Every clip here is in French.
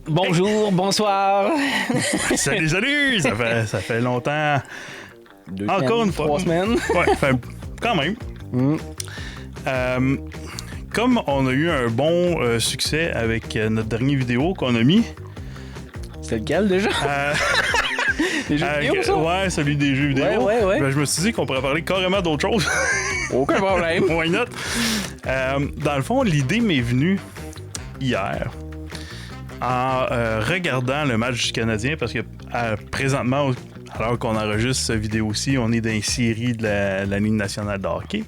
Bonjour, bonsoir. Salut! Ça fait longtemps. 2 Encore semaines, une fois. 3 semaines. Ouais, quand même. Comme on a eu un bon succès avec notre dernière vidéo qu'on a mis. C'est lequel déjà? Les jeux vidéo, ça? Ouais, celui des jeux vidéo. Ouais. Ben, je me suis dit qu'on pourrait parler carrément d'autre chose. Aucun problème. Why not? Dans le fond, l'idée m'est venue hier en regardant le match du Canadien parce que présentement, alors qu'on enregistre cette vidéo-ci, on est dans les séries de la Ligue nationale de hockey.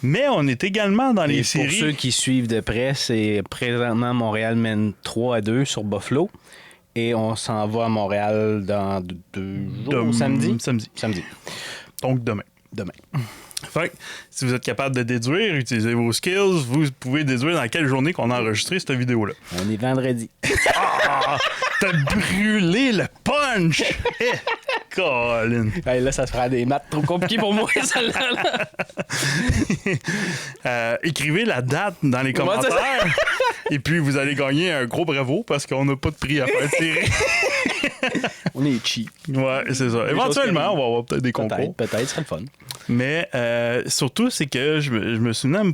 Mais on est également dans les séries... Pour ceux qui suivent de près, c'est présentement Montréal mène 3-2 sur Buffalo. Et on s'en va à Montréal dans 2 jours, samedi. Donc demain. Demain. Fait que, si vous êtes capable de déduire, utilisez vos skills, vous pouvez déduire dans quelle journée qu'on a enregistré cette vidéo-là. On est vendredi. Ah! T'as brûlé le punch! Colin! Hey, là, ça se fera des maths trop compliquées pour moi, celle-là. Écrivez la date dans les commentaires. Et puis, vous allez gagner un gros bravo parce qu'on n'a pas de prix à faire tirer. On est cheap. Ouais, c'est ça. Éventuellement, on va avoir peut-être des concours. Peut-être, ce serait le fun. Mais surtout, c'est que je me souviens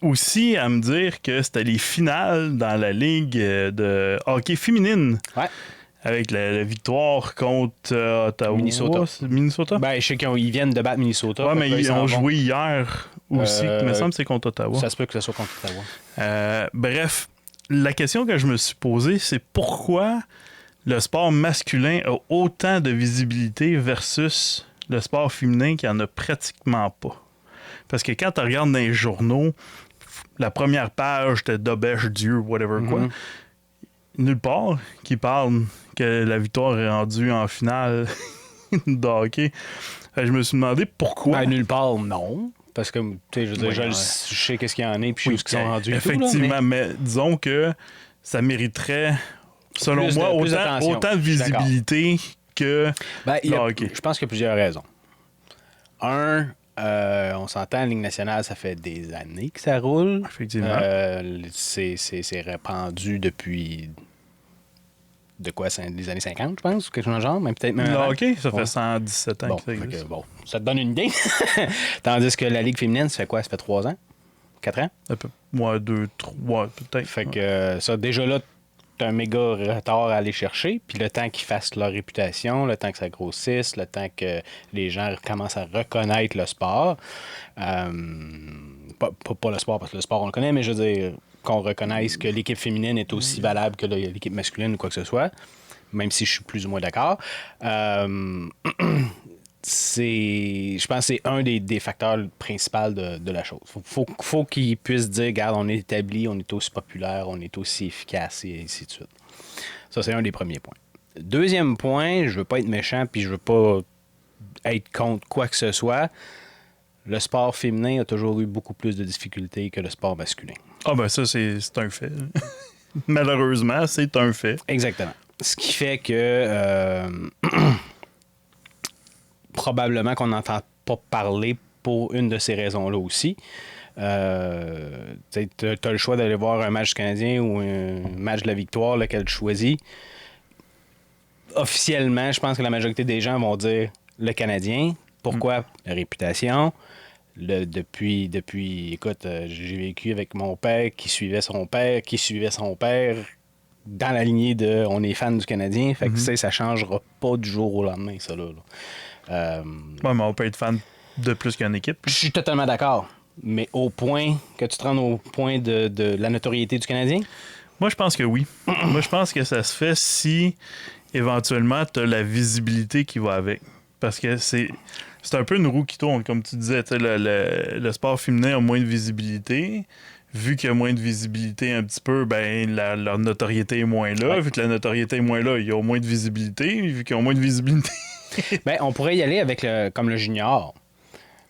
aussi à me dire que c'était les finales dans la Ligue de hockey féminine. Ouais. Avec la victoire contre Ottawa. Minnesota. Ben, je sais qu'ils viennent de battre Minnesota. Ouais, mais ils ont joué hier aussi. Il me semble que c'est contre Ottawa. Ça se peut que ce soit contre Ottawa. Bref, la question que je me suis posée, c'est pourquoi le sport masculin a autant de visibilité versus le sport féminin qui en a pratiquement pas. Parce que quand tu regardes dans les journaux, la première page de Dobèche, Dieu, whatever quoi, nulle part qui parle que la victoire est rendue en finale de hockey. Je me suis demandé pourquoi. Ben, nulle part, non. Parce que, tu sais, je veux dire, je sais qu'est-ce qu'il y en a, puis je sais où ils sont rendus. Effectivement, mais disons que ça mériterait, selon moi, autant de visibilité que le hockey. Je pense qu'il y a plusieurs raisons. Un, on s'entend, la Ligue nationale, ça fait des années que ça roule. Effectivement. C'est répandu depuis... De quoi? Les années 50, je pense? Ou quelque chose de genre? Même peut-être même le avant. hockey, ça fait 117 ans bon, que ça existe. bon, ça te donne une idée. Tandis que la Ligue féminine, ça fait quoi? Ça fait 3 ans? 4 ans? Moi, 2, 3, peut-être. Fait que ça, déjà là, t'as un méga retard à aller chercher. Puis le temps qu'ils fassent leur réputation, le temps que ça grossisse, le temps que les gens commencent à reconnaître le sport. Pas le sport, parce que le sport, on le connaît, mais je veux dire... qu'on reconnaisse que l'équipe féminine est aussi valable que l'équipe masculine ou quoi que ce soit, même si je suis plus ou moins d'accord. Je pense que c'est un des facteurs principaux de la chose. Faut qu'ils puissent dire, regarde, on est établi, on est aussi populaire, on est aussi efficace, et ainsi de suite. Ça, c'est un des premiers points. Deuxième point, je veux pas être méchant, puis je veux pas être contre quoi que ce soit. Le sport féminin a toujours eu beaucoup plus de difficultés que le sport masculin. Ah ben ça, c'est un fait. Malheureusement, c'est un fait. Exactement. Ce qui fait que probablement qu'on n'entend pas parler pour une de ces raisons-là aussi. Tu as le choix d'aller voir un match canadien ou un match de la victoire, lequel tu choisis. Officiellement, je pense que la majorité des gens vont dire le Canadien. Pourquoi? La réputation. Depuis, écoute, j'ai vécu avec mon père qui suivait son père dans la lignée de on est fan du Canadien. Fait que ça changera pas du jour au lendemain, ça là. Ouais, mais on peut être fan de plus qu'une équipe. Je suis totalement d'accord. Mais au point que tu te rendes au point de la notoriété du Canadien? Moi, je pense que oui. Moi, je pense que ça se fait si éventuellement tu as la visibilité qui va avec. Parce que c'est un peu une roue qui tourne, comme tu disais. Le sport féminin a moins de visibilité. Vu qu'il y a moins de visibilité un petit peu, ben leur notoriété est moins là. Ouais. Vu que la notoriété est moins là, il y a moins de visibilité. Vu qu'ils ont moins de visibilité... ben, on pourrait y aller avec comme le junior.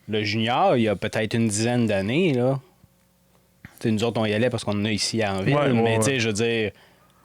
Le junior, il y a peut-être une dizaine d'années, là. T'sais, nous autres, on y allait parce qu'on en a ici à Anville. Mais tu sais, je veux dire...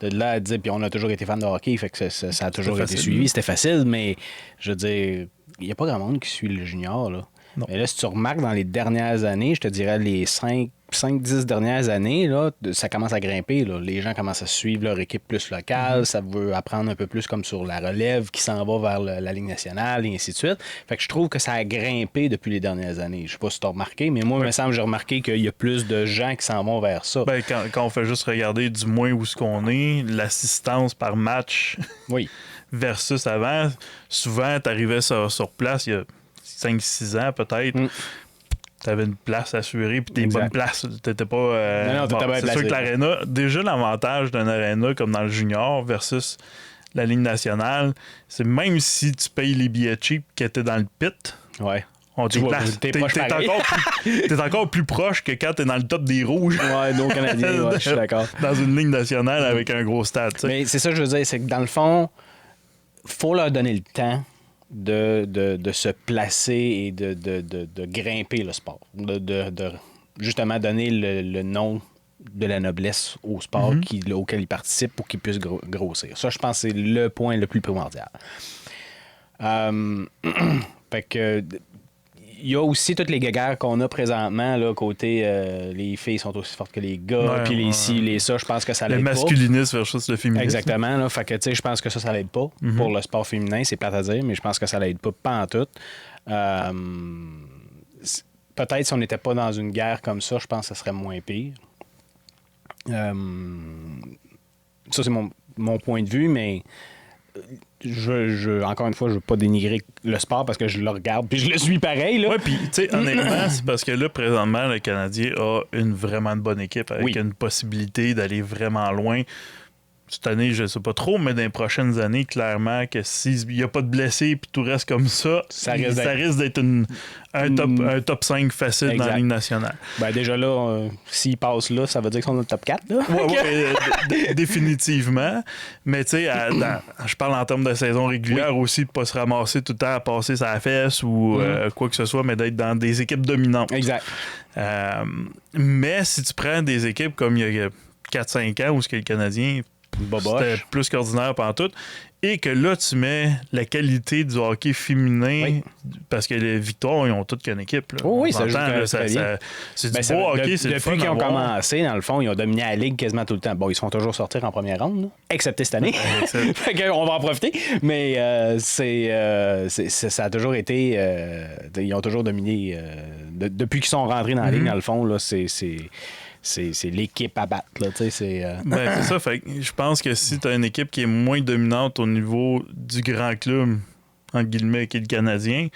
De là à dire, puis on a toujours été fan de hockey, fait que ça a toujours été suivi, c'était facile, mais je veux dire, il n'y a pas grand monde qui suit le junior, là. Non. Mais là, si tu remarques dans les dernières années, je te dirais les 5-10 dernières années, là, ça commence à grimper. Là. Les gens commencent à suivre leur équipe plus locale. Ça veut apprendre un peu plus comme sur la relève qui s'en va vers la Ligue nationale et ainsi de suite. Fait que je trouve que ça a grimpé depuis les dernières années. Je sais pas si tu as remarqué, mais moi, il me semble que j'ai remarqué qu'il y a plus de gens qui s'en vont vers ça. Ben, quand on fait juste regarder du moins où ce qu'on est, l'assistance par match Oui. versus avant, souvent, tu arrivais sur place il y a 5-6 ans peut-être. Tu avais une place assurée, puis des bonnes places. T'étais pas. Non, t'étais bien c'est placé. sûr que l'aréna, déjà l'avantage d'un aréna comme dans le junior versus la Ligue nationale, c'est même si tu payes les billets cheap qui étaient dans le pit, Ouais. on te place. T'es proche pareil. T'es encore plus proche que quand t'es dans le top des rouges. Ouais, nos Canadiens, ouais, je suis d'accord. Dans une ligne nationale avec un gros stade. T'sais. Mais c'est ça que je veux dire, c'est que dans le fond, faut leur donner le temps de se placer et de grimper le sport. De justement donner le nom de la noblesse au sport auquel ils participent pour qu'ils puissent grossir. Ça, je pense que c'est le point le plus primordial. Fait que il y a aussi toutes les guéguerres qu'on a présentement, là, côté les filles sont aussi fortes que les gars, puis les ci, les ça, je pense que ça l'aide pas. Le masculinisme versus le féminisme. Exactement, là, fait que, tu sais, je pense que ça l'aide pas pour le sport féminin, c'est plate à dire, mais je pense que ça l'aide pas en tout. Peut-être si on n'était pas dans une guerre comme ça, je pense que ça serait moins pire. Ça, c'est mon point de vue, mais encore une fois, je veux pas dénigrer le sport parce que je le regarde puis je le suis pareil. Oui, puis tu sais, honnêtement, c'est parce que là, présentement, le Canadien a vraiment une bonne équipe avec une possibilité d'aller vraiment loin. Cette année, je sais pas trop, mais dans les prochaines années, clairement, que s'il n'y a pas de blessés puis tout reste comme ça, ça risque d'être un top 5 facile dans la Ligue nationale. Ben déjà là, s'ils passent là, ça veut dire qu'ils sont dans le top 4. Là. Oui, définitivement. Mais tu sais, je parle en termes de saison régulière aussi, de ne pas se ramasser tout le temps à passer sa fesse ou quoi que ce soit, mais d'être dans des équipes dominantes. Exact. Mais si tu prends des équipes comme il y a 4-5 ans où le Canadien... C'était plus qu'ordinaire pantoute. Et que là, tu mets la qualité du hockey féminin, parce que les Victoires, ils ont toutes qu'une équipe. Là. Oui, ça joue c'est du beau hockey, c'est le fun. Depuis qu'ils ont commencé, dans le fond, ils ont dominé la Ligue quasiment tout le temps. Bon, ils se font toujours sortir en première ronde, là, excepté cette année. Fait on va en profiter. Mais ça a toujours été... ils ont toujours dominé... depuis qu'ils sont rentrés dans la Ligue, dans le fond, là, c'est l'équipe à battre. Là, c'est ça. Fait que je pense que si tu as une équipe qui est moins dominante au niveau du grand club, entre guillemets, qui est le Canadien,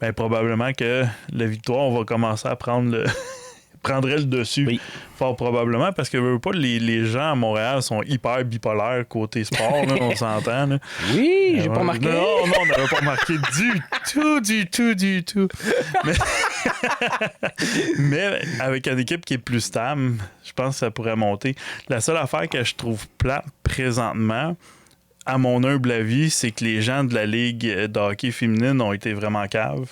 ben probablement que la Victoire, on va commencer à prendrait le dessus. Oui. Fort probablement, parce que les gens à Montréal sont hyper bipolaires côté sport, là, on s'entend. Là. Oui, j'ai pas remarqué. Non, on n'avait pas remarqué du tout. Mais avec une équipe qui est plus stable, je pense que ça pourrait monter. La seule affaire que je trouve plate présentement, à mon humble avis, c'est que les gens de la Ligue de hockey féminine ont été vraiment caves.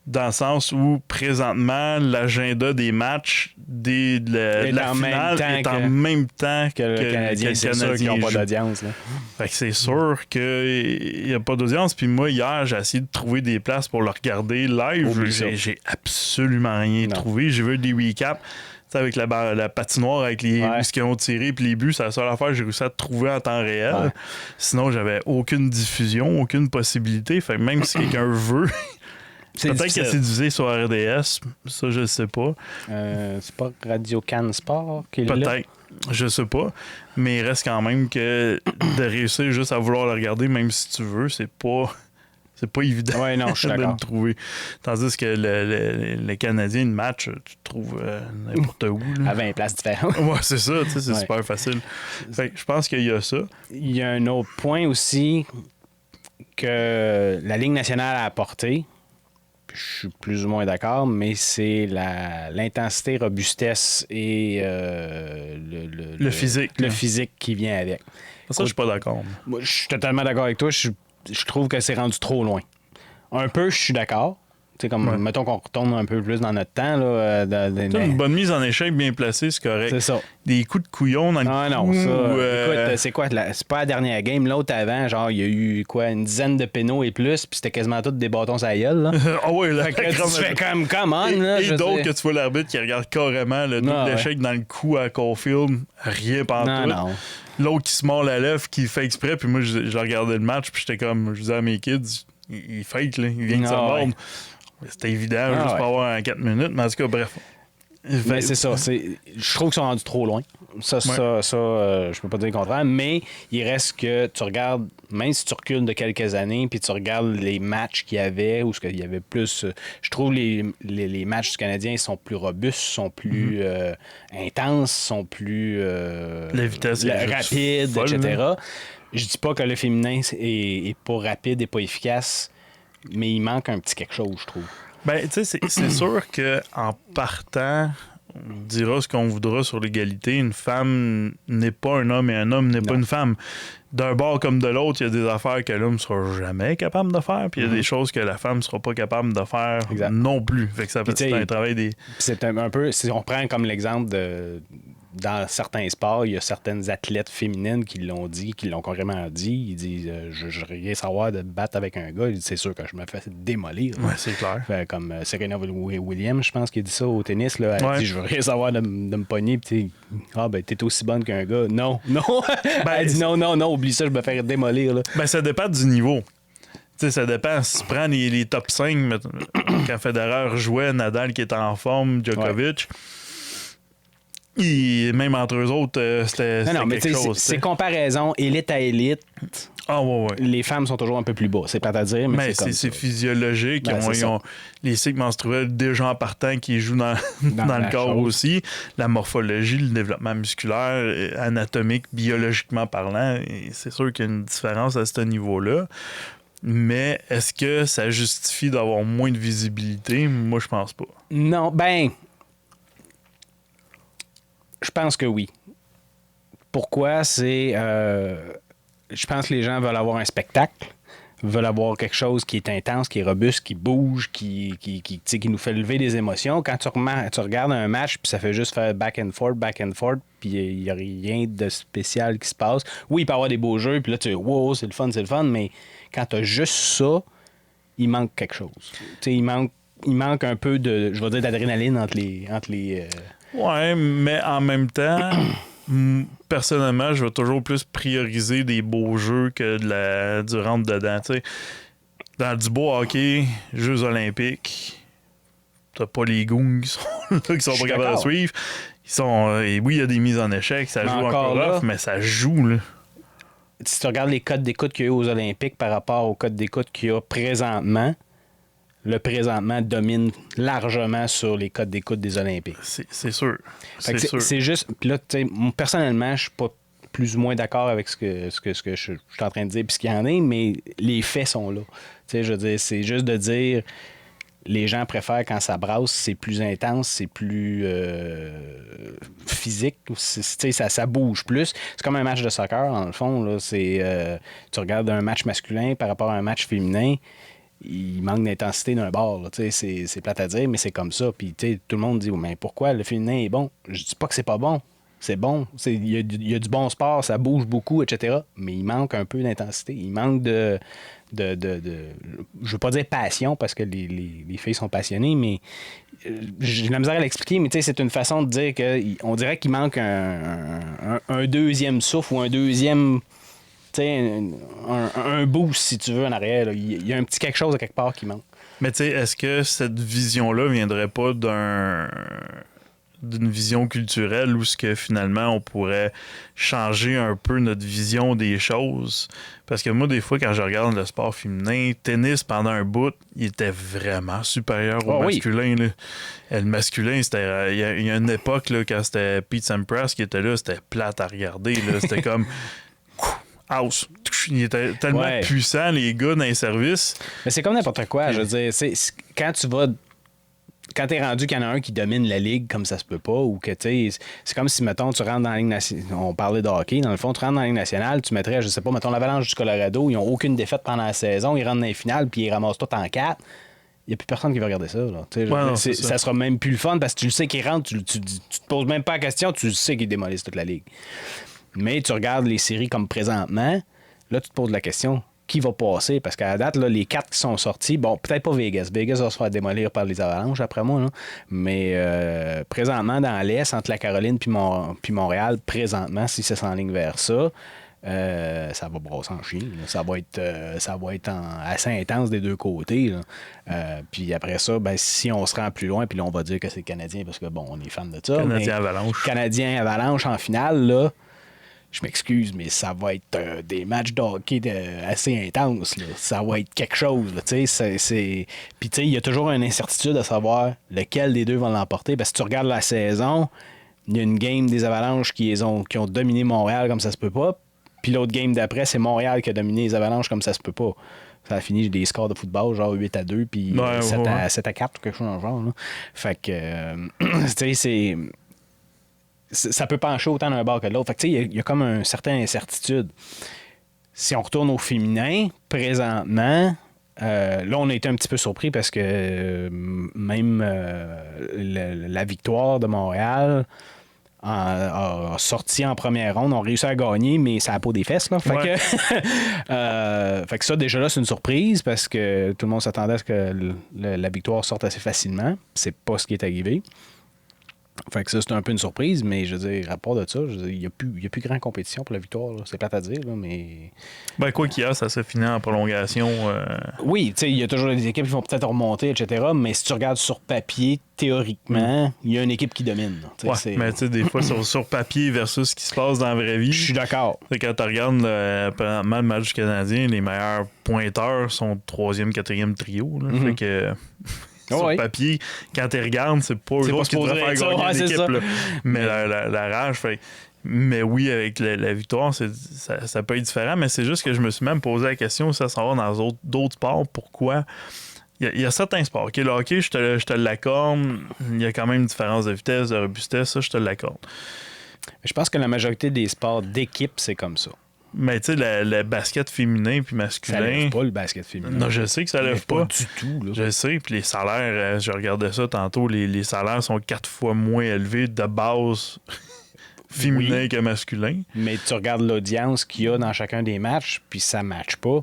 Dans le sens où, présentement, l'agenda des matchs de la finale est en même temps que le Canadien. C'est sûr qu'ils n'ont pas d'audience. Là. Fait que c'est sûr qu'il n'y a pas d'audience. Puis moi, hier, j'ai essayé de trouver des places pour le regarder live. J'ai absolument rien trouvé. J'ai vu des recaps. Avec la patinoire, avec ce qu'ils ont tiré puis les buts, c'est la seule affaire que j'ai réussi à trouver en temps réel. Ouais. Sinon, j'avais aucune diffusion, aucune possibilité. Fait que même si quelqu'un veut... Peut-être que c'est diffusé sur RDS, ça je sais pas. C'est pas Radio Cannes Sport qui est là? Peut-être, je sais pas. Mais il reste quand même que de réussir juste à vouloir le regarder, même si tu veux, c'est pas évident de le trouver. Tandis que les Canadiens, le match, tu trouves n'importe où. Là. À 20 places différentes. Ouais, c'est ça, c'est super facile. Fait que je pense qu'il y a ça. Il y a un autre point aussi que la Ligue nationale a apporté. Je suis plus ou moins d'accord, mais c'est l'intensité, robustesse et le physique. Le physique qui vient avec. Ça, je suis pas d'accord. Moi, je suis totalement d'accord avec toi. Je trouve que c'est rendu trop loin. Un peu, je suis d'accord, Tu sais, comme, mettons qu'on retourne un peu plus dans notre temps. Là, une bonne mise en échec bien placée, c'est correct. C'est ça. Des coups de couillon dans le cou. Non, ça. Écoute, c'est quoi? C'est pas la dernière game. L'autre avant, genre, il y a eu quoi, une dizaine de pénaux et plus, puis c'était quasiment tous des bâtons sur la gueule. Là. Ah oui, là. Fait que tu fais comme, come on. Là, et d'autres que tu vois l'arbitre qui regarde carrément le double d'échec dans le cou à Caulfield. Rien pantoute. Non. L'autre qui se mord la lèvre, qui fait exprès, puis moi, je regardais le match, puis j'étais comme, je disais à mes kids, il fake, là, il vient de se mordre. C'était évident, juste pour avoir 4 minutes, mais en tout cas, bref. Ben, c'est ça. Je trouve qu'ils sont rendus trop loin. Ça, je peux pas dire le contraire, mais il reste que tu regardes, même si tu recules de quelques années, puis tu regardes les matchs qu'il y avait, ou ce qu'il y avait plus. Je trouve les matchs du Canadien sont plus robustes, sont plus intenses, sont plus la vitesse rapides, folle, etc. Là. Je dis pas que le féminin est pas rapide et pas efficace, mais il manque un petit quelque chose, je trouve. Ben, tu sais, c'est sûr qu'en partant, on dira ce qu'on voudra sur l'égalité. Une femme n'est pas un homme et un homme n'est pas une femme. D'un bord comme de l'autre, il y a des affaires que l'homme ne sera jamais capable de faire, puis il y a des choses que la femme ne sera pas capable de faire non plus. Fait que ça fait un travail des... C'est un peu... Si on prend comme l'exemple de... Dans certains sports, il y a certaines athlètes féminines qui l'ont dit, qui l'ont carrément dit. Ils disent je veux rien savoir de battre avec un gars. Ils disent c'est sûr que je me fais démolir. Oui, c'est clair. Fait, comme Serena Williams, je pense qu'il dit ça au tennis. Là, elle dit je veux rien savoir de me pogner. Puis t'es aussi bonne qu'un gars. Non. Elle dit non, oublie ça, je me fais démolir. Là. Ben, ça dépend du niveau. T'sais, ça dépend. Si tu prends les top 5, quand Federer jouait, Nadal qui était en forme, Djokovic. Même entre eux autres, c'était quelque chose. C'est comparaison élite à élite. Ah ouais. Les femmes sont toujours un peu plus bas, c'est pas à dire, mais c'est physiologique. Ils ont les cycles menstruels déjà en partant qui jouent dans le corps aussi. La morphologie, le développement musculaire, anatomique, biologiquement parlant, c'est sûr qu'il y a une différence à ce niveau-là. Mais est-ce que ça justifie d'avoir moins de visibilité? Moi, je pense pas. Non, je pense que oui. Pourquoi? Je pense que les gens veulent avoir un spectacle, veulent avoir quelque chose qui est intense, qui est robuste, qui bouge, qui nous fait lever des émotions. Quand tu regardes un match, puis ça fait juste faire back and forth, puis il n'y a rien de spécial qui se passe. Oui, il peut y avoir des beaux jeux, puis là, tu dis, wow, c'est le fun, mais quand tu as juste ça, il manque quelque chose. Il manque un peu de, je vais dire, d'adrénaline entre les Ouais, mais en même temps, personnellement, je vais toujours plus prioriser des beaux jeux que du rentre-dedans. T'sais. Dans du beau hockey, Jeux olympiques, t'as pas les goons qui sont pas capables de suivre. Oui, il y a des mises en échec, ça joue encore rough, mais ça joue. Là. Si tu regardes les codes d'écoute qu'il y a eu aux Olympiques par rapport aux codes d'écoute qu'il y a présentement, le présentement domine largement sur les codes d'écoute des Olympiques. C'est sûr. C'est juste... Puis là, personnellement, je suis pas plus ou moins d'accord avec ce que je suis en train de dire puis ce qu'il y en a, mais les faits sont là. Je veux dire, c'est juste de dire... Les gens préfèrent quand ça brasse, c'est plus intense, c'est plus physique, ça bouge plus. C'est comme un match de soccer, dans le fond. Là, tu regardes un match masculin par rapport à un match féminin, il manque d'intensité d'un bord. Là, c'est plate à dire, mais c'est comme ça. Puis tout le monde dit mais pourquoi le féminin est bon? Je dis pas que c'est pas bon. C'est bon. Il y a du bon sport, ça bouge beaucoup, etc. Mais il manque un peu d'intensité. Il manque de je veux pas dire passion parce que les filles sont passionnées, mais j'ai la misère à l'expliquer, mais c'est une façon de dire qu'on dirait qu'il manque un deuxième souffle ou un deuxième un boost, si tu veux, en arrière. Là. Il y a un petit quelque chose à quelque part qui manque. Mais est-ce que cette vision-là viendrait pas d'une vision culturelle où ce que finalement on pourrait changer un peu notre vision des choses? Parce que moi, des fois, quand je regarde le sport féminin, tennis, pendant un bout, il était vraiment supérieur au masculin. Là. Et le masculin, c'était il y a une époque, là, quand c'était Pete Sampras qui était là, c'était plate à regarder. Là. C'était comme... house. Il était tellement puissant, les gars, dans les services. Mais c'est comme n'importe quoi. Je veux dire, quand tu vas... Quand t'es rendu qu'il y en a un qui domine la ligue comme ça se peut pas, ou que c'est comme si, mettons, tu rentres dans la Ligue nationale, on parlait de hockey, dans le fond, tu rentres dans la Ligue nationale, tu mettrais, je sais pas, mettons, l'Avalanche du Colorado, ils n'ont aucune défaite pendant la saison, ils rentrent dans les finales, puis ils ramassent tout en 4. il n'y a plus personne qui va regarder ça. Là. Non, ça sera même plus le fun parce que tu le sais qu'il rentre, tu te poses même pas la question, tu sais qu'il démolisse toute la ligue. Mais tu regardes les séries comme présentement, là, tu te poses la question, qui va passer? Parce qu'à la date, là, les 4 qui sont sortis, bon, peut-être pas Vegas. Vegas va se faire démolir par les Avalanches, après moi. Là. Mais présentement, dans l'Est, entre la Caroline puis Montréal, présentement, si ça s'enligne vers ça, ça va brasser en chien. Là. Ça va être assez intense des deux côtés. Puis après ça, ben, si on se rend plus loin, puis là, on va dire que c'est le Canadien parce que, bon, on est fan de ça. Canadien-Avalanche. Canadien-Avalanche en finale, là, je m'excuse, mais ça va être des matchs de hockey assez intenses. Là. Ça va être quelque chose. Puis, tu sais, il y a toujours une incertitude à savoir lequel des deux va l'emporter. Parce que si tu regardes la saison, il y a une game des Avalanches qui ont dominé Montréal comme ça se peut pas. Puis l'autre game d'après, c'est Montréal qui a dominé les Avalanches comme ça se peut pas. Ça a fini des scores de football, genre 8-2, puis 7-4 ou quelque chose dans le genre. Là. Fait que, tu sais, ça peut pencher autant d'un bord que de l'autre. Fait que, tu sais, il y a comme une certaine incertitude. Si on retourne au féminin, présentement, là, on a été un petit peu surpris parce que même la victoire de Montréal a sorti en première ronde, ont réussi à gagner, mais ça n'a pas des fesses. Là. Fait, fait que ça, déjà là, c'est une surprise parce que tout le monde s'attendait à ce que la victoire sorte assez facilement. C'est pas ce qui est arrivé. Fait que ça, c'est un peu une surprise, mais je veux dire, à part de ça, il n'y a plus grande compétition pour la victoire. Là. C'est plate à dire, là, mais... Ben, quoi qu'il y a, ça s'est fini en prolongation. Oui, tu sais, il y a toujours des équipes qui vont peut-être remonter, etc. Mais si tu regardes sur papier, théoriquement, il y a une équipe qui domine. Là, mais tu sais, des fois, sur papier versus ce qui se passe dans la vraie vie. Je suis d'accord. Quand tu regardes le match du Canadien, les meilleurs pointeurs sont 3e, 4e trio. Là. Fait que... Sur papier, quand tu regardes, c'est pas eux autres qui devraient faire gagner l'équipe. Mais la rage, fait... Mais oui, avec la victoire, ça peut être différent, mais c'est juste que je me suis même posé la question, ça va dans d'autres sports, pourquoi... Il y a certains sports. Okay, le hockey, je te l'accorde. Il y a quand même une différence de vitesse, de robustesse, ça, je te l'accorde. Je pense que la majorité des sports d'équipe, c'est comme ça. Mais tu sais, le basket féminin puis masculin... Ça lève pas, le basket féminin. Non, je sais que ça lève pas. Du tout. Là. Je sais, puis les salaires, je regardais ça tantôt, les salaires sont 4 fois moins élevés de base féminin que masculin. Mais tu regardes l'audience qu'il y a dans chacun des matchs, puis ça matche pas.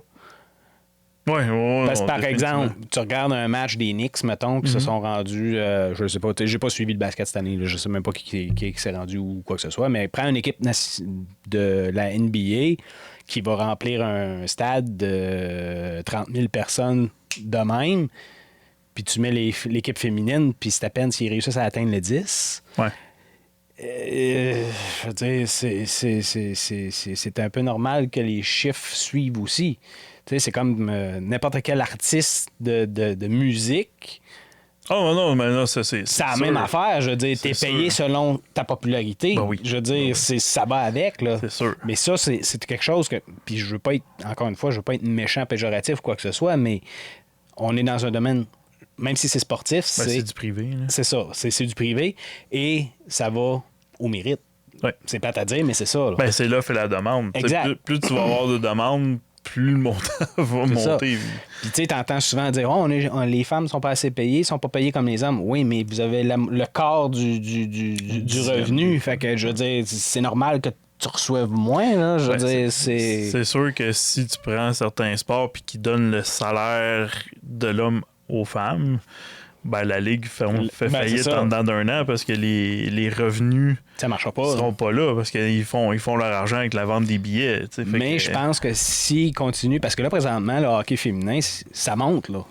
Parce que, par exemple, tu regardes un match des Knicks, mettons, qui se sont rendus, je sais pas, j'ai pas suivi le basket cette année, là, je sais même pas qui s'est rendu ou quoi que ce soit, mais prends une équipe de la NBA qui va remplir un stade de 30 000 personnes de même, puis tu mets l'équipe féminine, puis c'est à peine s'ils réussissent à atteindre le 10. Je veux dire, c'est un peu normal que les chiffres suivent aussi. C'est comme n'importe quel artiste de musique. Oh non, mais non, c'est la même affaire. Je veux dire, t'es payé selon ta popularité. Ben oui. Je veux dire, ça va avec. Là. C'est sûr. Mais ça, c'est quelque chose que... Puis je veux pas être, encore une fois, je veux pas être méchant, péjoratif ou quoi que ce soit, mais on est dans un domaine, même si c'est sportif, c'est du privé. Là. C'est ça, c'est du privé. Et ça va au mérite. Ouais. C'est plate à dire, mais c'est ça. Là. Ben, c'est l'offre et la demande. Plus tu vas avoir de demandes, plus le montant va monter. Puis tu sais, t'entends souvent dire les femmes sont pas assez payées, sont pas payées comme les hommes. Oui, mais vous avez le quart du revenu. Fait que je veux dire, c'est normal que tu reçoives moins. Là. Je veux dire, c'est sûr que si tu prends certains sports puis qui donnent le salaire de l'homme aux femmes, ben la Ligue fait faillite en dedans d'un an parce que les revenus ça marchera pas, seront pas là parce qu'ils font leur argent avec la vente des billets. Mais je pense que s'ils continuent, parce que là, présentement, le hockey féminin, ça monte. Là.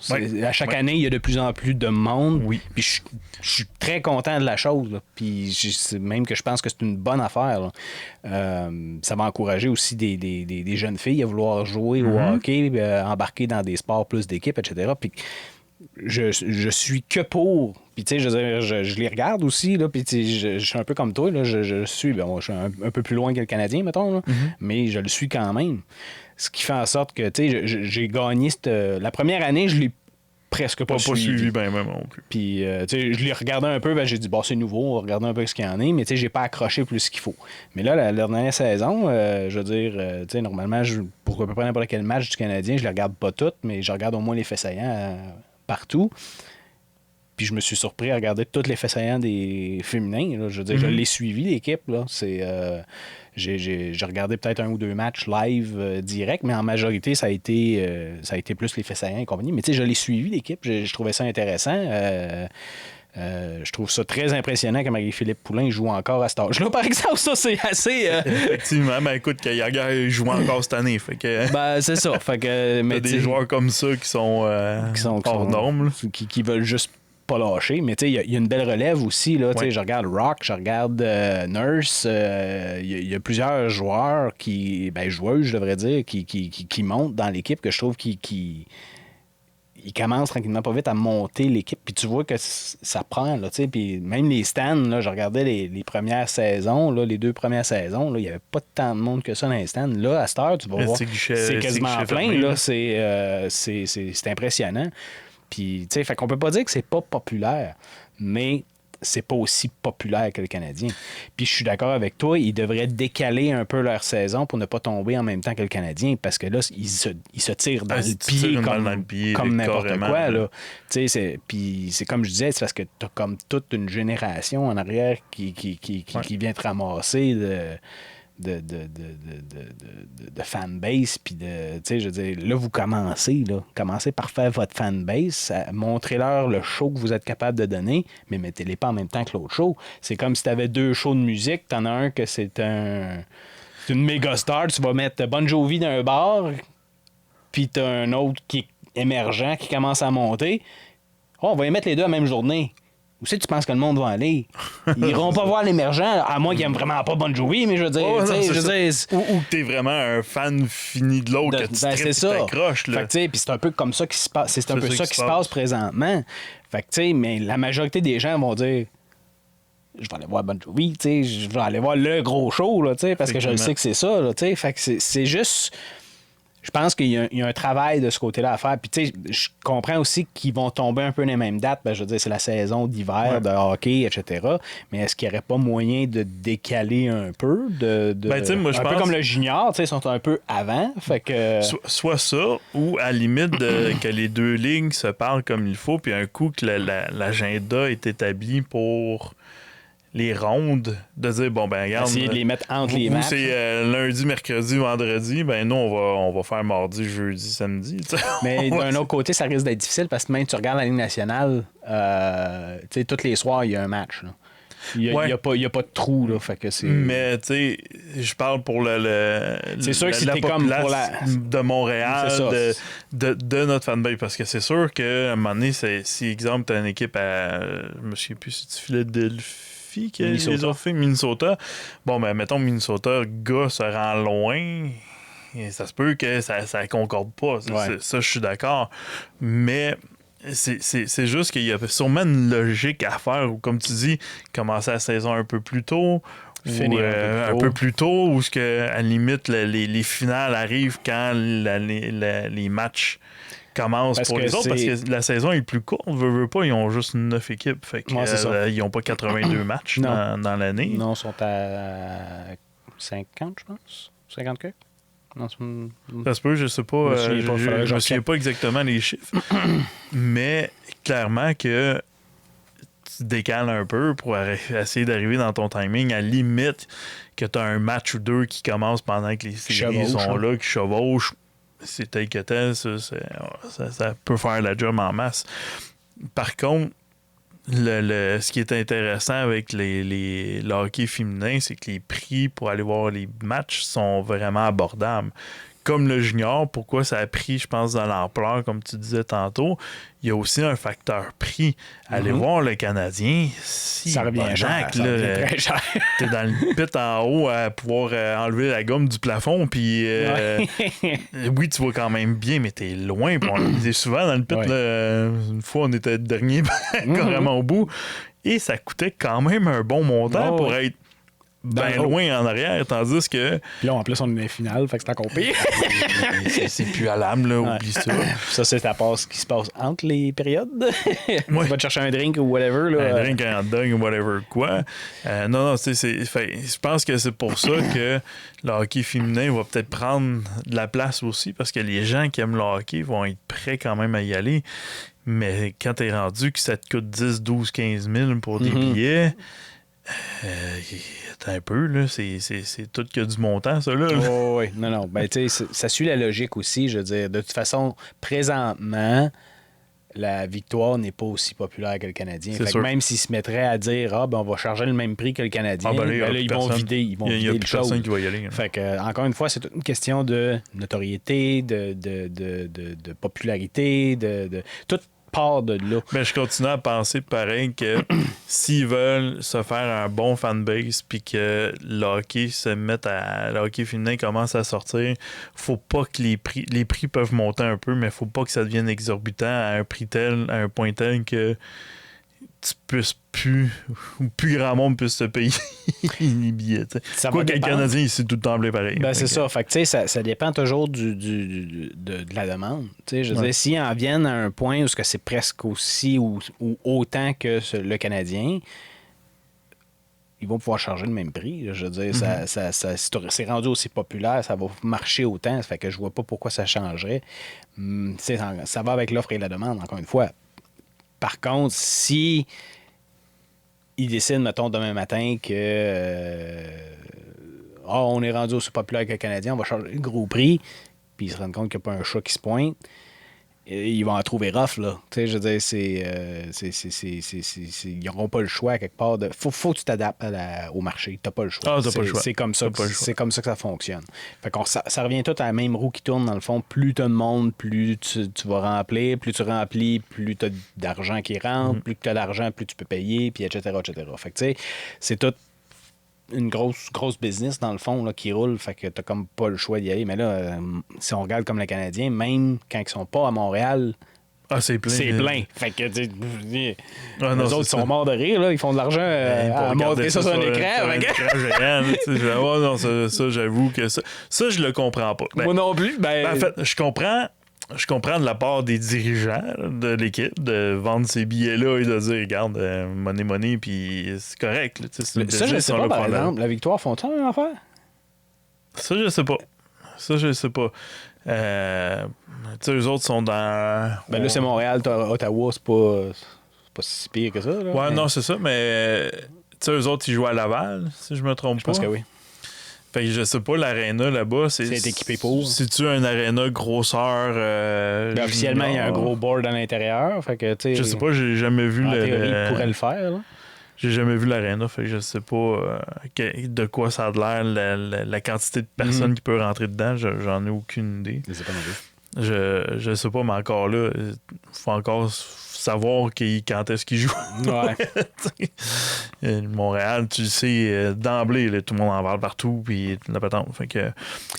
À chaque année, il y a de plus en plus de monde. Oui. Puis je suis très content de la chose. Là. Puis même que je pense que c'est une bonne affaire. Ça va encourager aussi des jeunes filles à vouloir jouer au hockey, embarquer dans des sports plus d'équipe, etc. Puis je suis que pour. Puis, tu sais, je les regarde aussi, là. Puis, je suis un peu comme toi, là. Je suis un peu plus loin que le Canadien, mettons, là. Mais je le suis quand même. Ce qui fait en sorte que, tu sais, j'ai gagné la première année, je l'ai presque pas suivi. Ben, même non plus. Puis, tu sais, je l'ai regardé un peu, j'ai dit, c'est nouveau, on va regarder un peu ce qu'il y en a, mais tu sais, j'ai pas accroché plus qu'il faut. Mais là, la dernière saison, je veux dire, tu sais, normalement, pour à peu près n'importe quel match du Canadien, je les regarde pas toutes, mais je regarde au moins les faits saillants partout. Puis je me suis surpris à regarder tous les faits saillants des féminins. Là. Je veux dire, je l'ai suivi, l'équipe. Là. J'ai regardé peut-être 1 ou 2 matchs live direct, mais en majorité, ça a été plus les faits saillants et compagnie. Mais tu sais, je l'ai suivi, l'équipe. Je trouvais ça intéressant. Je trouve ça très impressionnant que Marie-Philippe Poulin joue encore à cet âge-là. Par exemple, ça, c'est assez... Effectivement, mais écoute, Yager joue encore cette année. Fait que... Ben, c'est ça. Fait que, mais des joueurs comme ça qui sont hors normes. Qui veulent juste pas lâcher, mais tu sais, il y a une belle relève aussi. Là, ouais. Je regarde Rock, je regarde Nurse. Il y a plusieurs joueurs joueuses, je devrais dire, qui montent dans l'équipe que je trouve qui commencent tranquillement pas vite à monter l'équipe. Puis tu vois que ça prend. Là, puis même les stands, là, je regardais les premières saisons, là, les 2 premières saisons, il n'y avait pas tant de monde que ça dans les stands. Là, à cette heure, tu vas voir, c'est quasiment plein. Là, c'est impressionnant. Puis, tu sais, fait qu'on peut pas dire que c'est pas populaire, mais c'est pas aussi populaire que le Canadien. Puis, je suis d'accord avec toi, ils devraient décaler un peu leur saison pour ne pas tomber en même temps que le Canadien, parce que là, ils se tirent dans le pied comme n'importe quoi. Là. Puis, c'est comme je disais, c'est parce que t'as comme toute une génération en arrière qui vient te ramasser de fanbase, puis je veux dire, là, vous commencez par faire votre fanbase, montrez-leur le show que vous êtes capable de donner, mais mettez-les pas en même temps que l'autre show. C'est comme si tu avais 2 shows de musique, t'en as un que c'est une méga star, tu vas mettre Bon Jovi dans un bar, puis t'as un autre qui est émergent, qui commence à monter. On va y mettre les 2 la même journée. Où c'est que tu penses que le monde va aller? Ils iront pas voir l'émergent, à moins qu'ils n'aiment vraiment pas Bon Jovi, mais je veux dire... ou que t'es vraiment un fan fini de l'autre, que tu t'accroches. Puis c'est un peu comme ça qui se passe. C'est un peu ça qui se passe présentement. Fait que, tu sais, mais la majorité des gens vont dire... Je vais aller voir Bon Jovi, je vais aller voir le gros show, là, parce que je le sais que c'est ça. Là, fait que c'est juste... Je pense qu'il y a un travail de ce côté-là à faire. Puis, tu sais, je comprends aussi qu'ils vont tomber un peu dans les mêmes dates. Ben, je veux dire, c'est la saison d'hiver, de hockey, etc. Mais est-ce qu'il n'y aurait pas moyen de décaler un peu? Moi, je pense... peu comme le junior, tu sais, ils sont un peu avant. Fait que... Soit ça, ou à la limite que les 2 lignes se parlent comme il faut, puis un coup que l'agenda est établi pour... les rondes, de dire, bon, ben, regarde... Essayer de les mettre entre les matchs. C'est lundi, mercredi, vendredi, ben, nous, on va faire mardi, jeudi, samedi. T'sais. Mais d'un autre côté, ça risque d'être difficile parce que même tu regardes la Ligue nationale, tu sais, tous les soirs, il y a un match. Là. Il n'y a pas de trou. Là, fait que c'est... Mais, tu sais, je parle pour c'est sûr que la c'était comme pour de Montréal, de notre fanbase. Parce que c'est sûr qu'à un moment donné, si, exemple, tu as une équipe à... Je me souviens plus si tu Philadelphie qui les a fait Minnesota. Bon, ben, mettons, Minnesota, gars se rend loin. Et ça se peut que ça concorde pas. Ça, je suis d'accord. Mais c'est juste qu'il y a sûrement une logique à faire. Ou comme tu dis, commencer la saison un peu plus tôt. Finir un peu plus tôt. Ou à la limite, les finales arrivent quand les matchs commence pour les autres parce que la saison est plus courte. Veut pas, ils ont juste 9 équipes. Fait que, ils n'ont pas 82 matchs dans l'année. Non, ils sont à 50, je pense. 50 que? Ça se peut, je sais pas. Je me souviens pas exactement les chiffres. Mais clairement que tu décales un peu pour essayer d'arriver dans ton timing. À la limite que tu as un match ou 2 qui commence pendant que les séries sont là, qui chevauchent. C'est tel que tel, ça peut faire la job en masse. Par contre, ce qui est intéressant avec le hockey féminin, c'est que les prix pour aller voir les matchs sont vraiment abordables. Comme le junior, pourquoi ça a pris, je pense, dans l'ampleur, comme tu disais tantôt, il y a aussi un facteur prix. Aller voir le Canadien, ça revient cher. Très cher. T'es dans le pit en haut à pouvoir enlever la gomme du plafond, puis oui, tu vois quand même bien, mais t'es loin. On était souvent dans le pit, une fois, on était dernier carrément au bout, et ça coûtait quand même un bon montant pour être bien Dans le loin en arrière, tandis que Puis là, en plus, on est dans les finales, fait que c'est encore pire. c'est plus à l'âme, là, oublie ça. Ça, c'est à part ce qui se passe entre les périodes. Tu Ouais. vas te chercher un drink ou whatever. Là. Un drink, un hot dog, whatever quoi. Non, je pense que c'est pour ça que le hockey féminin va peut-être prendre de la place aussi, parce que les gens qui aiment le hockey vont être prêts quand même à y aller. Mais quand t'es rendu que ça te coûte 10, 12, 15 000 pour des billets, attends un peu, là, c'est tout que du montant, ça, là. Oh, oui, non. Ben, tu sais, ça suit la logique aussi. Je veux dire, de toute façon, présentement, la victoire n'est pas aussi populaire que le Canadien. C'est Fait que sûr. même s'ils se mettraient à dire on va charger le même prix que le Canadien, Ben là, ils vont vider, Il y a vider le plus show. personne qui va y aller. Là. Fait que, encore une fois, c'est toute une question de notoriété, de popularité, de toute part de là. Mais je continue à penser pareil que s'ils veulent se faire un bon fanbase puis que le hockey le hockey féminin commence à sortir, faut pas que les prix peuvent monter un peu, mais faut pas que ça devienne exorbitant à un prix tel, à un point tel que tu puisses plus grand monde puisse se payer les billets. T'sais. Ça Quoi va que le dépendre. Canadien, c'est tout le temps blé pareil. Ben, Fait c'est que- ça. Fait que, tu sais, ça dépend toujours de la demande. Tu sais, je veux Ouais. dire, s'ils en viennent à un point où c'est presque aussi ou autant que le Canadien, ils vont pouvoir charger le même prix. Là. Je veux dire, c'est rendu aussi populaire, ça va marcher autant. Ça fait que je vois pas pourquoi ça changerait. Ça va avec l'offre et la demande, encore une fois. Par contre, si ils décident, mettons, demain matin que on est rendu aussi populaire que le Canadien, on va charger le gros prix, puis ils se rendent compte qu'il n'y a pas un chat qui se pointe, et ils vont en trouver rough, là. Tu sais, je veux dire, ils n'auront pas le choix, quelque part. Faut que tu t'adaptes au marché. T'as pas le choix. Ah, t'as pas le choix. C'est comme ça, T'as pas le choix. c'est comme ça que ça fonctionne. Fait qu'on, ça revient tout à la même roue qui tourne, dans le fond. Plus t'as de monde, plus tu vas remplir. Plus tu remplis, plus t'as d'argent qui rentre. Plus tu as d'argent, plus tu peux payer, puis etc., etc. Fait que, tu sais, c'est tout une grosse business, dans le fond, là, qui roule. Fait que t'as comme pas le choix d'y aller. Mais là, si on regarde comme les Canadiens, même quand ils sont pas à Montréal, Ah, c'est plein. c'est plein. Fait que, tu sais, Ah, non, les c'est autres ça. sont morts de rire, là. Ils font de l'argent Pour à regarder montrer ça sur un écran. sur un Fait que- écran géant, là, tu sais, ouais, non, ça, j'avoue que ça, je le comprends pas. Ben, Moi non plus. en fait, je comprends de la part des dirigeants de l'équipe de vendre ces billets-là et de dire, regarde, money, puis c'est correct. Là, tu sais, c'est une ça, je business, sais on pas, l'a par pas là. exemple. La victoire, font-ils un affaire? Ça, je sais pas. Tu sais, eux autres sont dans... Ben là, c'est Montréal, Ottawa, c'est pas si pire que ça. Là. Ouais, Mais non, c'est ça, mais... Tu sais, eux autres, ils jouent à Laval, si je me trompe je pense pas. que oui. Fait que je sais pas, l'aréna là-bas, c'est équipé pour. C'est-tu un aréna grosseur? Ben, officiellement, il y a un junior? gros board à l'intérieur. Fait que, tu sais, Je sais pas, j'ai jamais vu en théorie, ils pourraient le faire. Là. J'ai jamais vu l'aréna, fait que je sais pas de quoi ça a l'air, la quantité de personnes qui peuvent rentrer dedans, j'en ai aucune idée. Je sais pas non plus. Je sais pas, mais encore là, il faut encore savoir quand est-ce qu'ils jouent. Ouais. Montréal, tu le sais, d'emblée, là, tout le monde en parle partout, puis la patente. Fait que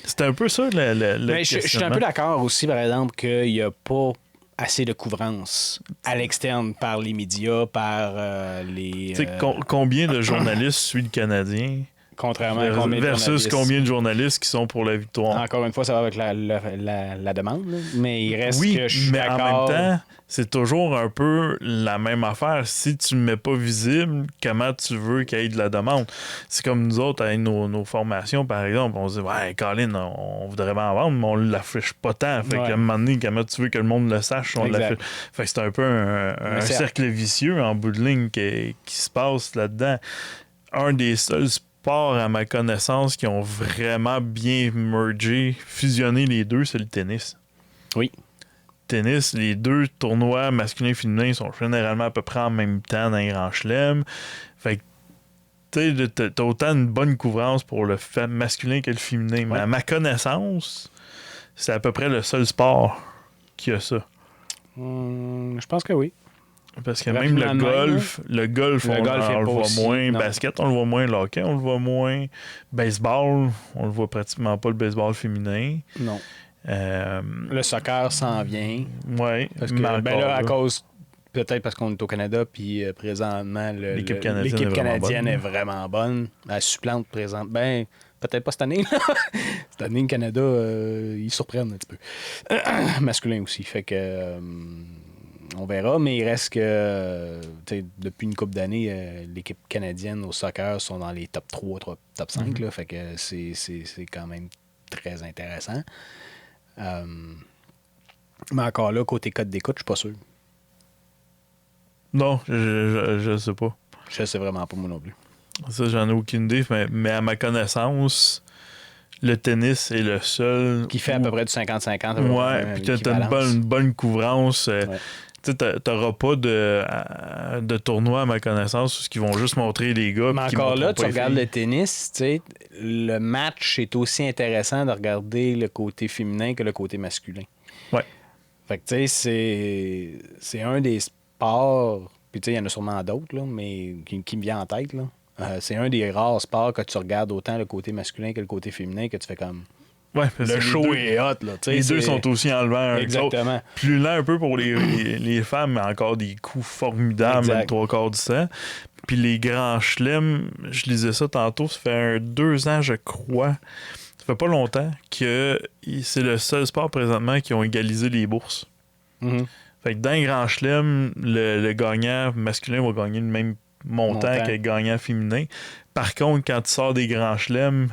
c'était un peu ça, le Mais je suis un peu d'accord aussi, par exemple, qu'il n'y a pas assez de couvrance à l'externe par les médias, par les... Tu sais, combien de journalistes suivent le Canadien contrairement à combien de versus journalistes. combien de journalistes qui sont pour la victoire? Encore une fois, ça va avec la demande, là. Mais il reste Oui, que je suis mais en d'accord. même temps, c'est toujours un peu la même affaire. Si tu ne mets pas visible, comment tu veux qu'il y ait de la demande? C'est comme nous autres, avec nos formations, par exemple, on se dit, ouais, Colin, on voudrait bien en vendre, mais on ne l'affiche pas tant. Fait Ouais. qu'à un moment donné, comment tu veux que le monde le sache, on Exact. l'affiche. Fait que c'est un peu un c'est- cercle vicieux en bout de ligne qui se passe là-dedans. Un des seuls sports, à ma connaissance, qui ont vraiment bien mergé, fusionné les deux, c'est le tennis. Oui. Tennis, les deux tournois masculins et féminins sont généralement à peu près en même temps dans les grands chelems. Fait que tu sais, t'as autant une bonne couvrance pour le masculin que le féminin. Mais Ouais. à ma connaissance, c'est à peu près le seul sport qui a ça. Je pense que oui. Parce que Rapidement même de même, le golf, Le golf on est le pas voit aussi, moins. non. Basket, on le voit moins. Le hockey, on le voit moins. Baseball, on le voit pratiquement pas, le baseball féminin. Non. Euh, Le soccer s'en vient. ouais. Parce que, mais ben encore là, à là. cause peut-être parce qu'on est au Canada, puis présentement, L'équipe canadienne est est vraiment bonne. Elle supplante présente. Ben, peut-être pas cette année. Cette année, le Canada, ils surprennent un petit peu. Masculin aussi. Fait que. On verra, mais il reste que, depuis une couple d'années, l'équipe canadienne au soccer sont dans les top 3, top 5. Là, fait que c'est quand même très intéressant. Mais encore là, côté code d'écoute, je suis pas sûr. Non, je sais pas. Je sais vraiment pas, moi non plus. Ça, j'en ai aucune idée, mais à ma connaissance, le tennis est le seul... Qui fait à peu près du 50-50. Ouais, puis t'as une bonne couvrance. Tu n'auras pas de tournoi, à ma connaissance, où ils vont juste montrer les gars. Mais encore là, tu regardes le tennis, le match est aussi intéressant de regarder le côté féminin que le côté masculin. Ouais. Fait que, tu sais, c'est un des sports, puis tu sais, il y en a sûrement d'autres, là, mais qui me vient en tête, là. C'est un des rares sports que tu regardes autant le côté masculin que le côté féminin, que tu fais comme... Ouais, le show est hot, là. Les deux sont aussi enlevants. Exactement. Plus lent un peu pour les femmes, mais encore des coups formidables, le 3/4 du temps. Puis les grands chelems, je lisais ça tantôt, ça fait 2 ans, je crois. Ça fait pas longtemps que c'est le seul sport présentement qui ont égalisé les bourses. Mm-hmm. Fait que dans les grands chelems, le gagnant masculin va gagner le même montant que le gagnant féminin. Par contre, quand tu sors des grands chelems,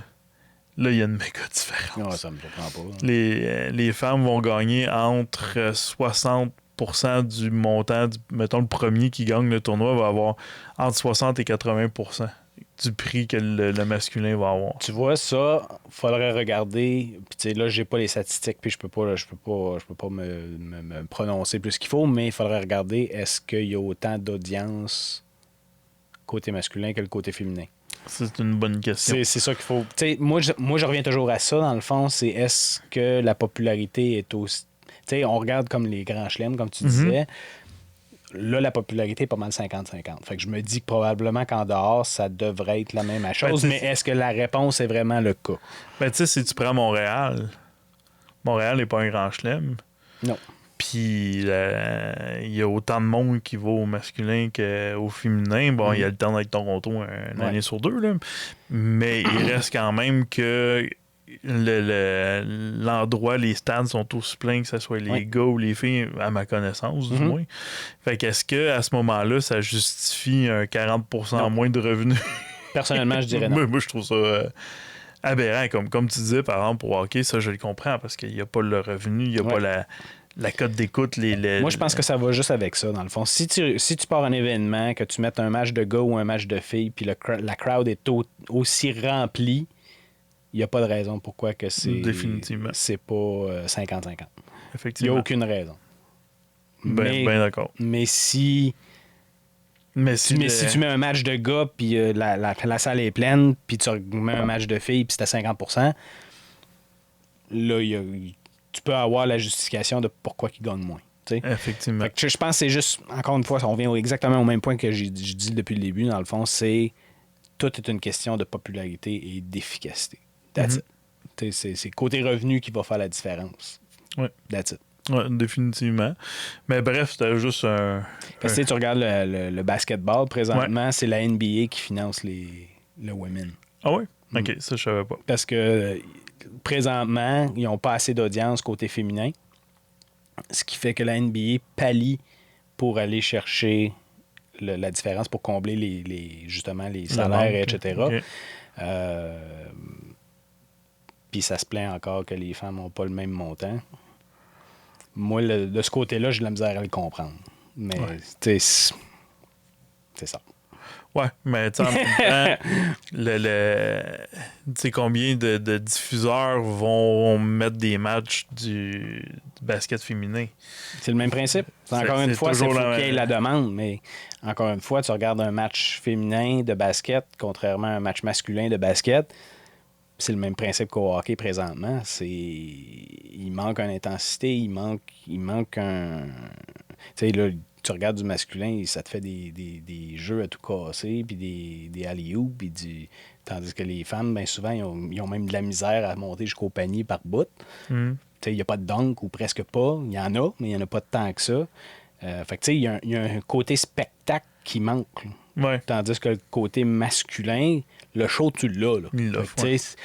là, il y a une méga différence. Non, ça me surprend pas. Les femmes vont gagner entre 60% du montant. Mettons, le premier qui gagne le tournoi va avoir entre 60 et 80% du prix que le masculin va avoir. Tu vois, ça, faudrait regarder. Puis, tu sais, là, j'ai pas les statistiques, puis je peux pas me prononcer plus qu'il faut, mais il faudrait regarder est-ce qu'il y a autant d'audience côté masculin que le côté féminin. C'est une bonne question. C'est ça qu'il faut. Moi, je reviens toujours à ça, dans le fond, c'est est-ce que la popularité est aussi. On regarde comme les grands chelems, comme tu disais. Là, la popularité est pas mal 50-50. Fait que je me dis que probablement qu'en dehors, ça devrait être la même chose, mais est-ce que la réponse est vraiment le cas? Ben, tu sais, si tu prends Montréal n'est pas un grand chelem. Non. Puis il y a autant de monde qui va au masculin qu'au féminin. Bon, il y a le temps avec Toronto une année sur 2, là. Mais il reste quand même que l'endroit, les stades sont tous pleins, que ce soit les gars ou les filles, à ma connaissance, du moins. Fait qu'est-ce qu'à ce moment-là, ça justifie un 40% moins de revenus? Personnellement, je dirais non. Moi, je trouve ça aberrant. Comme tu disais, par exemple, pour hockey, ça, je le comprends, parce qu'il n'y a pas le revenu, il n'y a pas la cote d'écoute. Moi, je pense que ça va juste avec ça, dans le fond. Si tu pars un événement, que tu mettes un match de gars ou un match de filles, puis la crowd est aussi remplie, il n'y a pas de raison pourquoi que Définitivement. C'est pas 50-50. Effectivement. Il n'y a aucune raison. Ben d'accord. Mais si tu mets un match de gars, puis la salle est pleine, puis tu mets un match de filles, puis c'est à 50%, là, tu peux avoir la justification de pourquoi ils gagnent moins. T'sais. Effectivement. Fait que je pense que c'est juste, encore une fois, on vient exactement au même point que j'ai dit depuis le début, dans le fond, c'est tout est une question de popularité et d'efficacité. That's it. C'est côté revenu qui va faire la différence. Oui. That's it. Oui, définitivement. Mais bref, c'était juste un... Parce que tu regardes le basketball, présentement, c'est la NBA qui finance le women. Ah oui? OK, ça, je savais pas. Parce que présentement, ils n'ont pas assez d'audience côté féminin, ce qui fait que la NBA pallie pour aller chercher la différence, pour combler justement les salaires, etc. Okay. Puis ça se plaint encore que les femmes n'ont pas le même montant. Moi, de ce côté-là, j'ai de la misère à le comprendre. Mais, c'est ça. Ouais, mais tu sais, en même temps, tu sais combien de diffuseurs vont mettre des matchs du basket féminin? C'est le même principe. Encore une fois, c'est faut qu'il y ait la demande, mais encore une fois, tu regardes un match féminin de basket, contrairement à un match masculin de basket, c'est le même principe qu'au hockey présentement. Il manque une intensité, il manque un... Tu sais, là, tu regardes du masculin, ça te fait des jeux à tout casser, puis des alley-oops, puis tandis que les femmes, bien souvent, ils ont même de la misère à monter jusqu'au panier par bout. Tu sais, il n'y a pas de dunk ou presque pas. Il y en a, mais il n'y en a pas de tant que ça. Fait que, tu sais, il y a un côté spectacle qui manque. Là. Ouais. Tandis que le côté masculin, le show, tu l'as. Là. Il l'offre, Fait que, tu sais,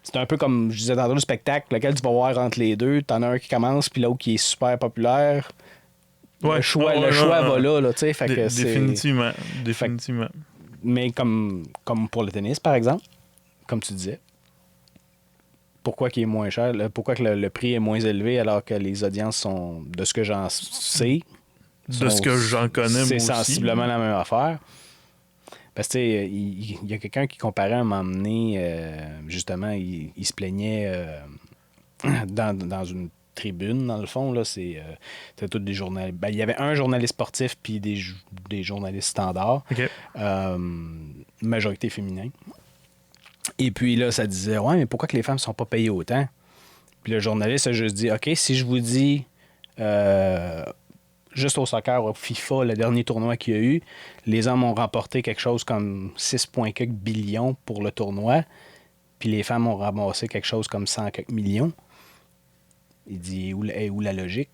c'est un peu comme je disais tantôt, le spectacle, lequel tu vas voir entre les deux. T'en as un qui commence, puis l'autre qui est super populaire. Ouais. Le choix va là, tu sais. Fait que Définitivement. Définitivement. Mais comme pour le tennis, par exemple, comme tu disais, pourquoi il est moins cher? Pourquoi que le prix est moins élevé alors que les audiences sont, de ce que j'en sais, De ce que j'en connais, moi c'est aussi. sensiblement la même affaire. Parce que, tu sais, il y a quelqu'un qui comparait à un moment donné, justement, il se plaignait dans une tribune, dans le fond, là, c'était tous des journalistes. Ben, il y avait un journaliste sportif puis des journalistes standards. OK. Majorité féminin. Et puis là, ça disait, ouais, mais pourquoi que les femmes ne sont pas payées autant? Puis le journaliste a juste dit, OK, si je vous dis, juste au soccer, au FIFA, le dernier tournoi qu'il y a eu, les hommes ont remporté quelque chose comme 6,4 billions pour le tournoi, puis les femmes ont ramassé quelque chose comme 100 quelques millions. Il dit, où la logique?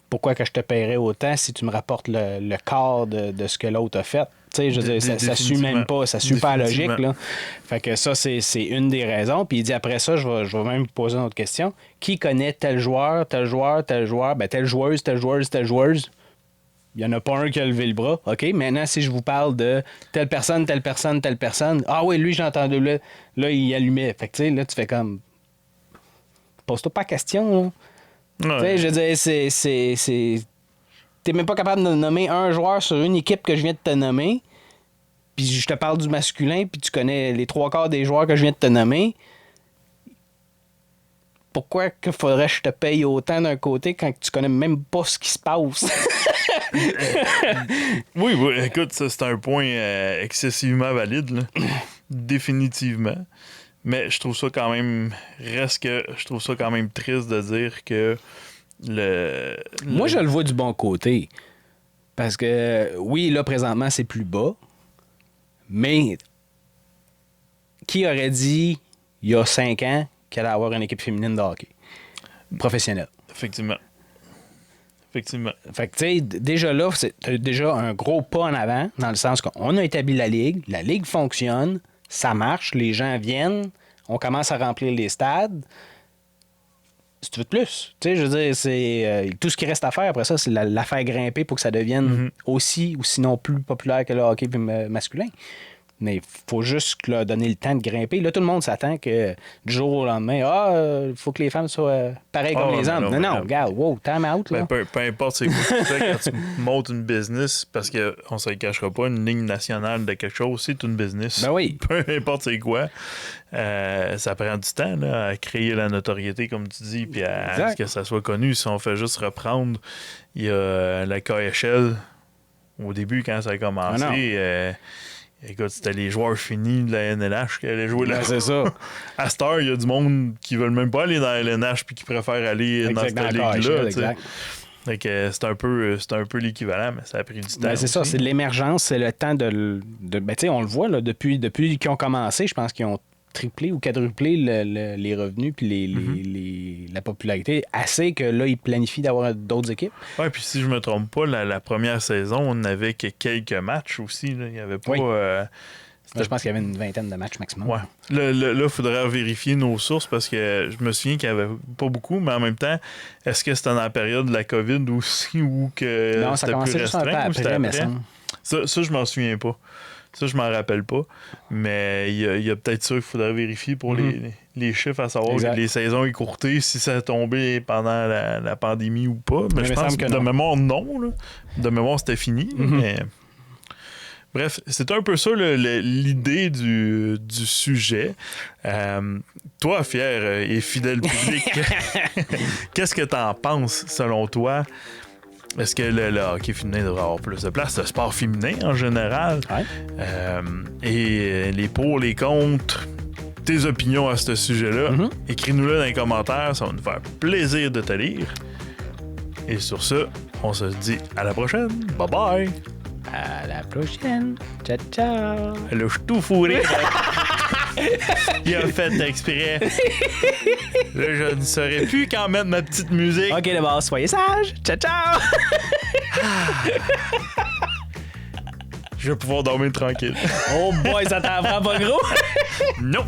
Pourquoi que je te paierais autant si tu me rapportes le quart de ce que l'autre a fait? Tu sais, je veux dire, ça suit même pas, ça suit pas la logique, là. Fait que ça, c'est une des raisons. Puis il dit, après ça, je vais même vous poser une autre question. Qui connaît tel joueur, tel joueur, tel joueur, ben telle joueuse, telle joueuse, telle joueuse? Il n'y en a pas un qui a levé le bras. OK, maintenant, si je vous parle de telle personne, telle personne, telle personne, ah oui, lui, j'ai entendu, là, il allumait. Fait que, tu sais, là, tu fais comme... Pose-toi pas la question, là. Ouais. Tu sais, je veux dire, t'es même pas capable de nommer un joueur sur une équipe que je viens de te nommer. Puis je te parle du masculin, puis tu connais les 3/4 des joueurs que je viens de te nommer. Pourquoi qu'il faudrait que je te paye autant d'un côté quand tu connais même pas ce qui se passe? Oui, écoute, ça, c'est un point excessivement valide, là. Définitivement. Mais je trouve ça quand même... je trouve ça quand même triste de dire que Moi, je le vois du bon côté. Parce que, oui, là, présentement, c'est plus bas. Mais qui aurait dit, il y a 5 ans, qu'elle allait avoir une équipe féminine de hockey professionnelle? Effectivement. Effectivement. Fait que, tu sais, déjà là, c'est déjà un gros pas en avant, dans le sens qu'on a établi la Ligue fonctionne, ça marche, les gens viennent, on commence à remplir les stades. Si tu veux de plus, tu sais, je veux dire, c'est tout ce qui reste à faire après ça, c'est la faire grimper pour que ça devienne aussi ou sinon plus populaire que le hockey masculin. Mais il faut juste leur donner le temps de grimper. Là, tout le monde s'attend que du jour au lendemain, il faut que les femmes soient pareilles comme les hommes. Non, regarde, wow, time out. Là. Ben, peu importe c'est quoi tu fais quand tu montes une business, parce qu'on ne se le cachera pas, une ligne nationale de quelque chose, c'est une business. Ben oui. Peu importe c'est quoi. Ça prend du temps là, à créer la notoriété, comme tu dis, puis à ce que ça soit connu. Si on fait juste reprendre, il y a la KHL, au début, quand ça a commencé... écoute, c'était les joueurs finis de la NLH qui allaient jouer là. C'est ça. À cette heure, il y a du monde qui veulent même pas aller dans la LNH puis qui préfèrent aller dans cette ligue-là. Exact. Fait que c'est un peu l'équivalent, mais ça a pris du temps. Ben, c'est ça, c'est de l'émergence, c'est le temps de ben, tu sais, on le voit là, depuis qu'ils ont commencé, je pense qu'ils ont triplé ou quadruplé les revenus puis la popularité, assez que là, ils planifient d'avoir d'autres équipes. Oui, puis si je me trompe pas, la première saison, on n'avait que quelques matchs aussi. Là. Il n'y avait pas... Oui. Je pense qu'il y avait une vingtaine de matchs maximum. Ouais. Là, il faudrait vérifier nos sources parce que je me souviens qu'il n'y avait pas beaucoup, mais en même temps, est-ce que c'était dans la période de la COVID aussi ou que non, ça commençait juste un peu après, mais ça, je m'en souviens pas. Ça, je m'en rappelle pas. Mais il y a peut-être ça qu'il faudrait vérifier pour les chiffres, à savoir les saisons écourtées, si ça a tombé pendant la pandémie ou pas. Mais je pense que de mémoire, non. Là. De mémoire, c'était fini. Mais... Bref, c'est un peu ça l'idée du sujet. Toi, fier et fidèle public, qu'est-ce que tu en penses, selon toi? Est-ce que le hockey féminin devrait avoir plus de place? Le sport féminin en général? Ouais. Et les pour, les contre, tes opinions à ce sujet-là, écris-nous-le dans les commentaires. Ça va nous faire plaisir de te lire. Et sur ce, on se dit à la prochaine. Bye bye! À la prochaine. Ciao, ciao. Le tout fourré. Il a fait exprès. Là, je ne saurais plus quand mettre ma petite musique. OK, d'abord, soyez sages. Ciao, ciao! Je vais pouvoir dormir tranquille. Oh boy, ça t'en prend pas gros? Non!